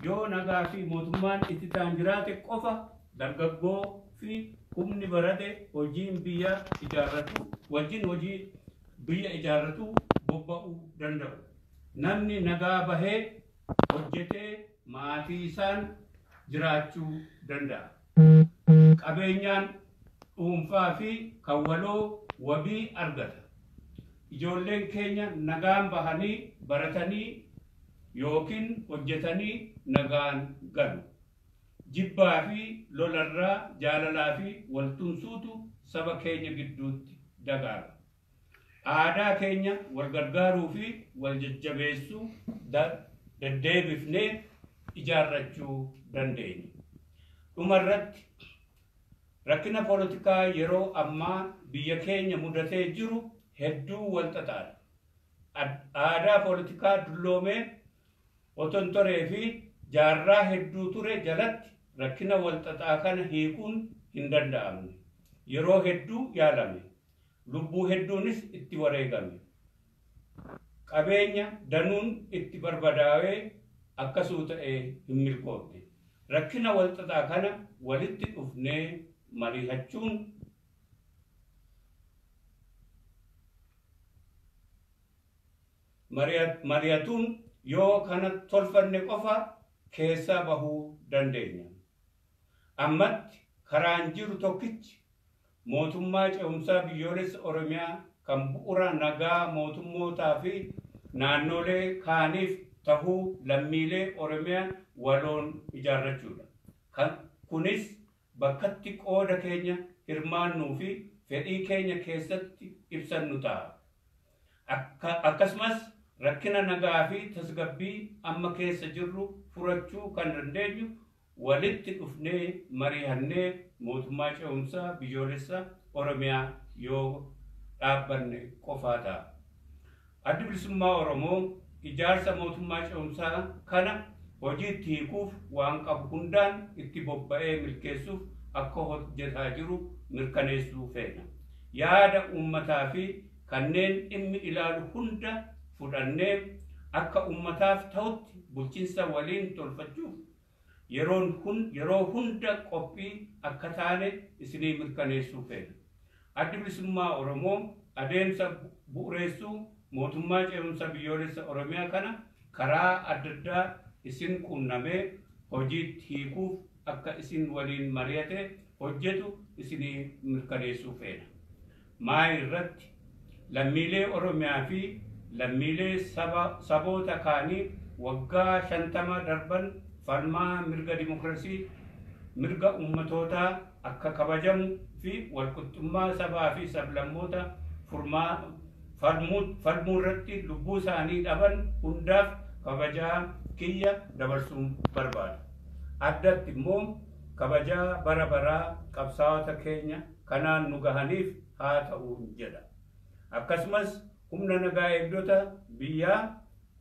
Yoo nagaa fi mootummaan itti ta'an jiraate qofa dargaggoo fi humni barate hojiin biyya ijaarratu wajjin hojii biyya ijaarratu bobba'uu danda'u. Namni nagaa bahee hojjetee maatii isaan jiraachuu danda'a. Qabeenyaan dhuunfaa fi kawwaloo wabii argata. Ijoolleen keenya nagaan bahanii baratanii yookiin hojjetanii nagaan galu. Jibbaa fi lolarraa jaalalaa fi waltumsuutu saba keenya gidduutti dagaara. Aadaa keenya wal gargaaruu fi wal jajjabeessuu deddeebifnee ijaarrachuu dandeenya. Dhumarratti rakkina poolitikaa yeroo ammaa biyya keenya mudatee jiru hedduu wal xaxaadha. Aadaa poolitikaa dulloomee oton toree fi jaarraa hedduu ture jalatti rakkina wal xaxaa kana hiikuun hin danda'amne. Yeroo hedduu yaalame. Lubbuu hedduunis itti wareegame. Qabeenya danuun itti barbadaa'ee akkasuu ta'ee hin milkoofne. Rakkina wal xaxaa kana walitti dhufnee mari'atuun yoo kana tolfanne qofa keessaa bahuu dandeenya. Ammatti karaan jiru tokkichi mootummaa ce'umsaa biyyoolessa Oromiyaa kan bu'uura nagaa mootummootaa fi naannolee kaaniif tahuu lammiilee Oromiyaa waloon ijaarrachuudha. Kunis bakkatti qooda keenya hirmaannuu fi fedhii keenya keessatti ibsannu ta'a. Akkasumas rakkina nagaa fi tasgabbii amma keessa jirru furachuu kan dandeenyu walitti dhufnee mari'annee mootummaa ce'umsaa biyyoolessa Oromiyaa yoo dhaabbanne qofaa ta'a. Addi Bilisummaa Oromoo ijaarsa mootummaa ce'umsaa kana hojiitti hiikuuf waan qabu hundaan itti bobba'ee milkeessuuf akka hojjetaa jiru mirkaneessuu feena. Yaada uummataa fi kanneen dhimmi ilaalu hunda fudhannee akka uummataaf ta'utti bulchiinsa waliin tolfachuuf yeroo hunda qophii akka taane isinii mirkaneessuu feena. Addi Bilisummaa Oromoo adeemsa bu'uureessuu mootummaa ce'umsa biyyoolessa Oromiyaa kana karaa adda addaa isin qunnamee hojiitti hiikuuf akka isin waliin mari'ate hojjetu isinii mirkaneessuu feena. Maa irratti lammiilee Oromiyaa fi lammiilee saboota kaanii waggaa 50 darban falmaa mirga dimokiraasii mirga ummatootaa akka kabajamu fi walqixxummaa sabaa fi sablammoota falmuu irratti lubbuu isaanii dhaban hundaaf kabajaa kiyya dabarsuun barbaada. Addatti immoo kabajaa bara baraa qabsaa'ota keenya kanaan nu gahaniif haa ta'u jedha. Akkasumas humna nagaa eegdota biyyaa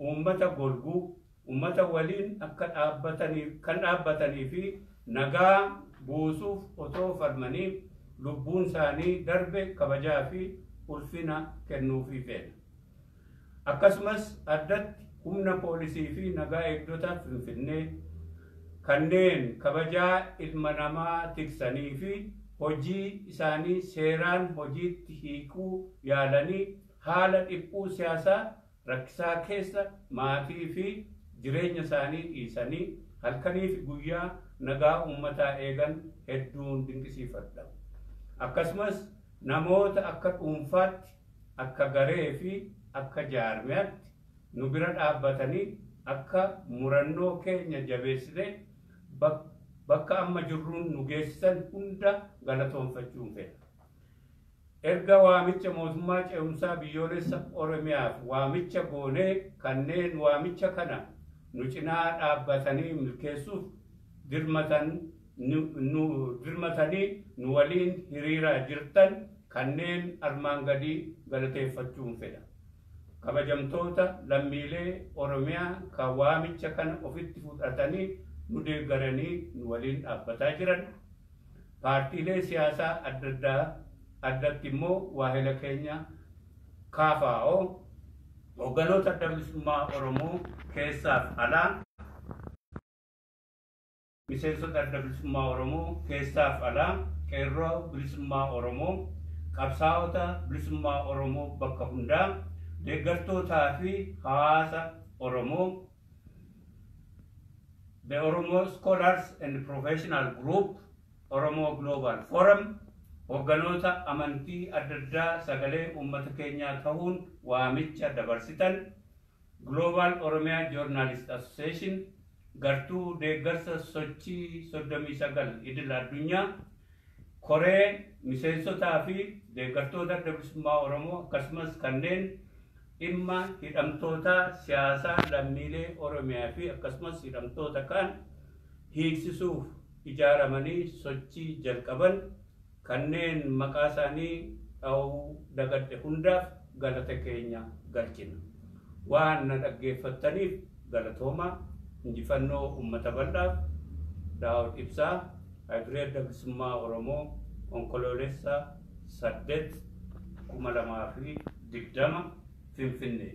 uummata golguu uummata waliin akka dhaabbatanii fi nagaa buusuuf otoo falmanii lubbuun isaanii darbe kabajaa fi ulfina kennuufii feena. Akkasumas addatti humna poolisii fi nagaa eegdota Finfinnee kanneen kabajaa ilma namaa tiksanii fi hojii isaanii seeraan hojiitti hiikuu yaalanii haala dhiphuu siyaasaa rakkisaa keessa maatii fi jireenya isaanii dhiisanii halkanii fi guyyaa nagaa uummataa eegan hedduun dinqisiifadha. Akkasumas namoota akka dhuunfaatti akka garee fi akka jaarmiyaatti nu bira dhaabbatanii akka murannoo keenya jabeessine bakka amma jirruun nu geessisan hunda galatoonfachuun feena. Erga waamicha mootummaa ce'umsaa biyyoolessa Oromiyaaf waamicha goonee kanneen waamicha kana nu cinaa dhaabbatanii milkeessuuf dirmatanii nu waliin hiriiraa jirtan kanneen armaan gadii galateeffachuun fedha. Kabajamtoota lammiilee Oromiyaa kan waamicha kana ofitti fudhatanii nu deeggaranii nu waliin dhaabbataa jiran paartiilee siyaasaa addatti immoo waahila keenya KFO hogganoota adda bilisummaa Oromoo keessaaf alaa miseensota adda bilisummaa Oromoo keessaaf alaa, qeerroo bilisummaa Oromoo, qabsaa'ota bilisummaa Oromoo bakka hundaa, deeggartootaa fi hawaasa Oromoo, the Oromo Scholars and Professional Group, Oromo Global Forum, hogganoota amantii adda addaa sagalee uummata keenyaa ta'uun waamicha dabarsitan, Global Oromia Journalist Association, gartuu deeggarsa sochii 39 idil addunyaa, koree miseensotaa fi deeggartoota adda bilisummaa Oromoo akkasumas kanneen dhimma hidhamtoota siyaasaa lammiilee Oromiyaa fi akkasumas hidhamtoota kaan hiiksisuuf ijaaramanii sochii jalqaban kanneen maqaa isaanii dha'uu dagadhe hundaaf galata keenya galchina. Waan na dhaggeeffattaniif galatooma. Injifannoo uummata bal'aaf Daawud Ibsaa, Hayduree Adda Bilisummaa Oromoo, Onkoloolessa 8 2020 Finfinnee.